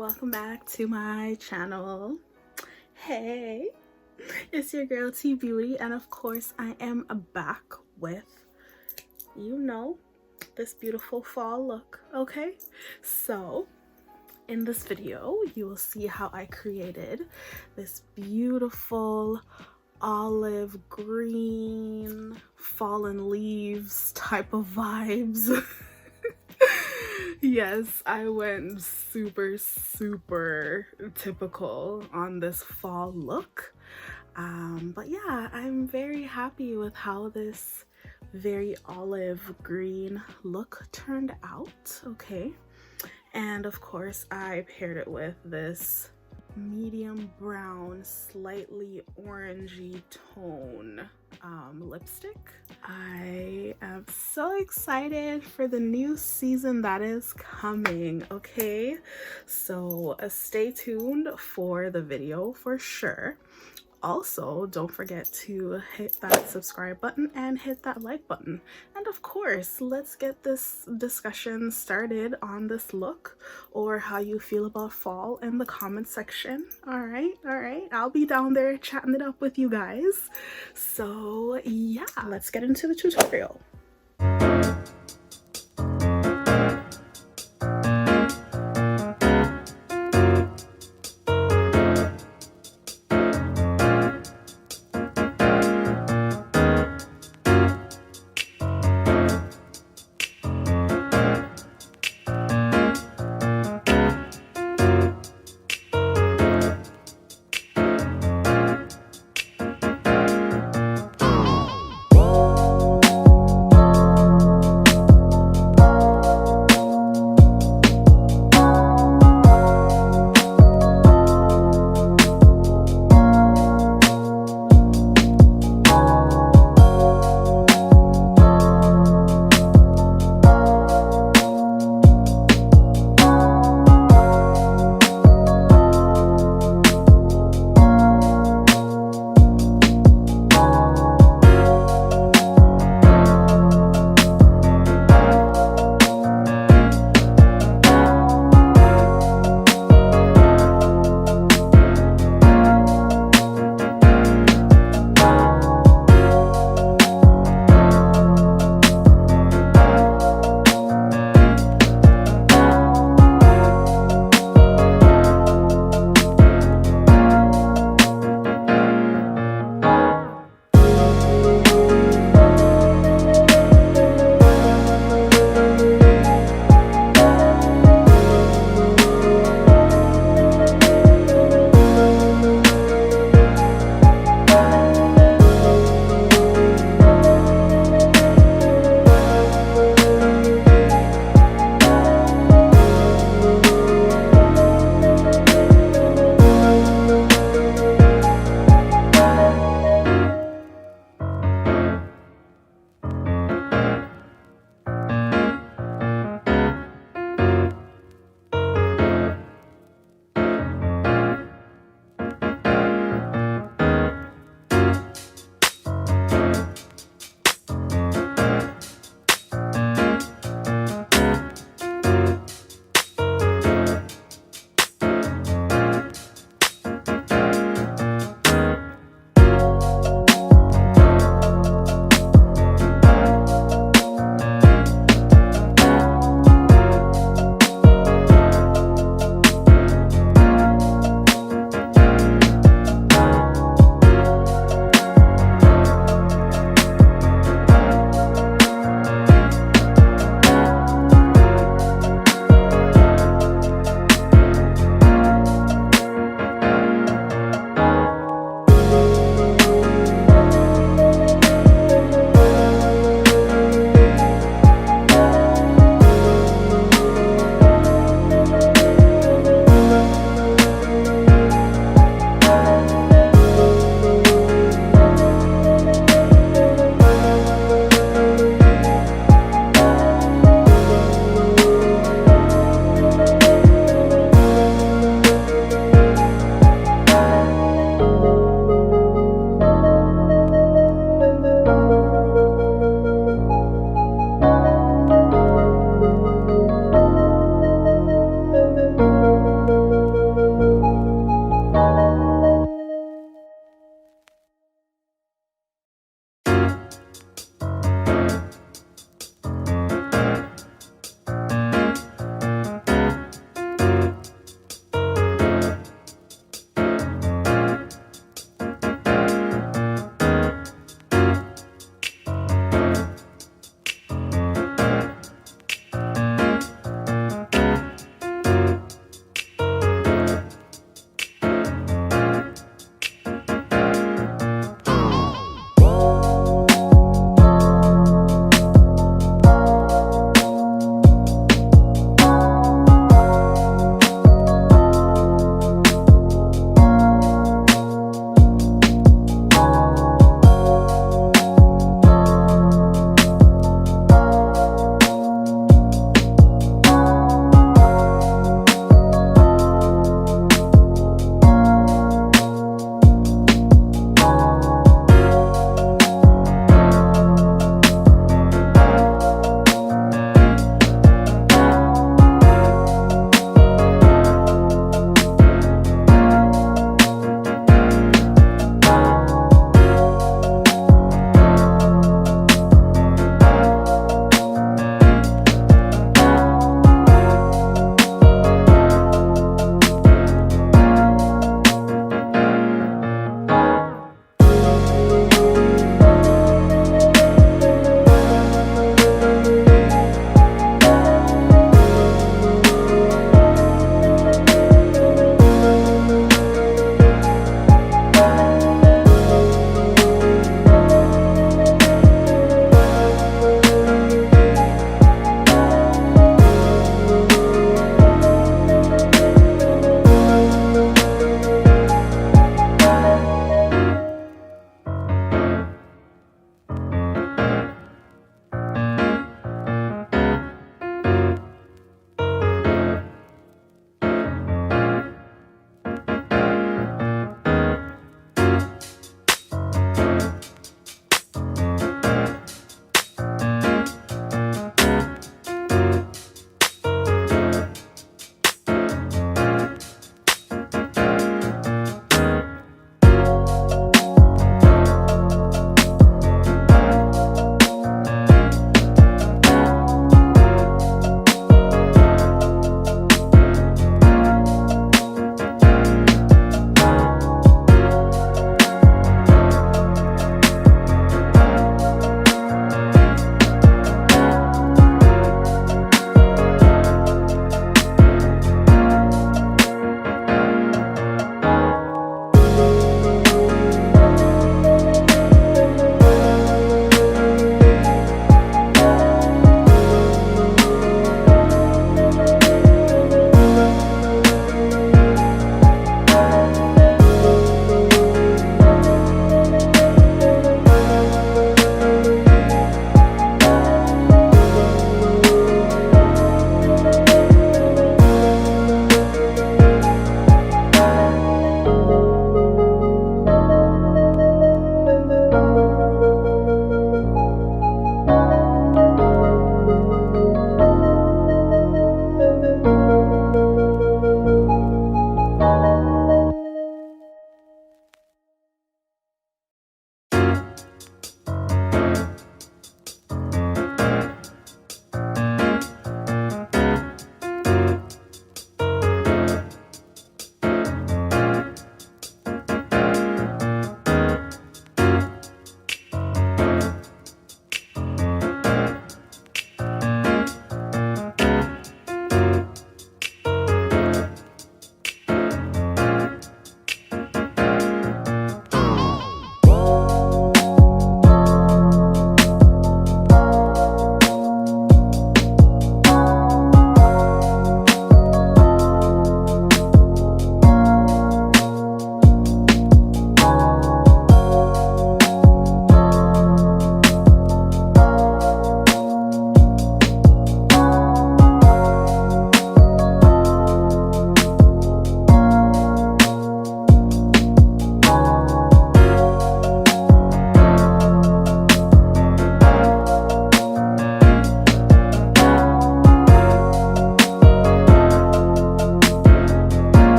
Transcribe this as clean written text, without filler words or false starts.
welcome back to my channel. Hey, it's your girl T Beauty, and of course I am back with, this beautiful fall look. Okay, so in this video you will see how I created this beautiful olive green fallen leaves type of vibes. Yes, I went super typical on this fall look, but yeah, I'm very happy with how this very olive green look turned out. Okay, and of course I paired it with this medium brown, slightly orangey tone lipstick. I am so excited for the new season that is coming. Okay, so stay tuned for the video for sure. Also, don't forget to hit that subscribe button and hit that like button. And of course, let's get this discussion started on this look or how you feel about fall in the comment section. All right, I'll be down there chatting it up with you guys. So yeah, let's get into the tutorial.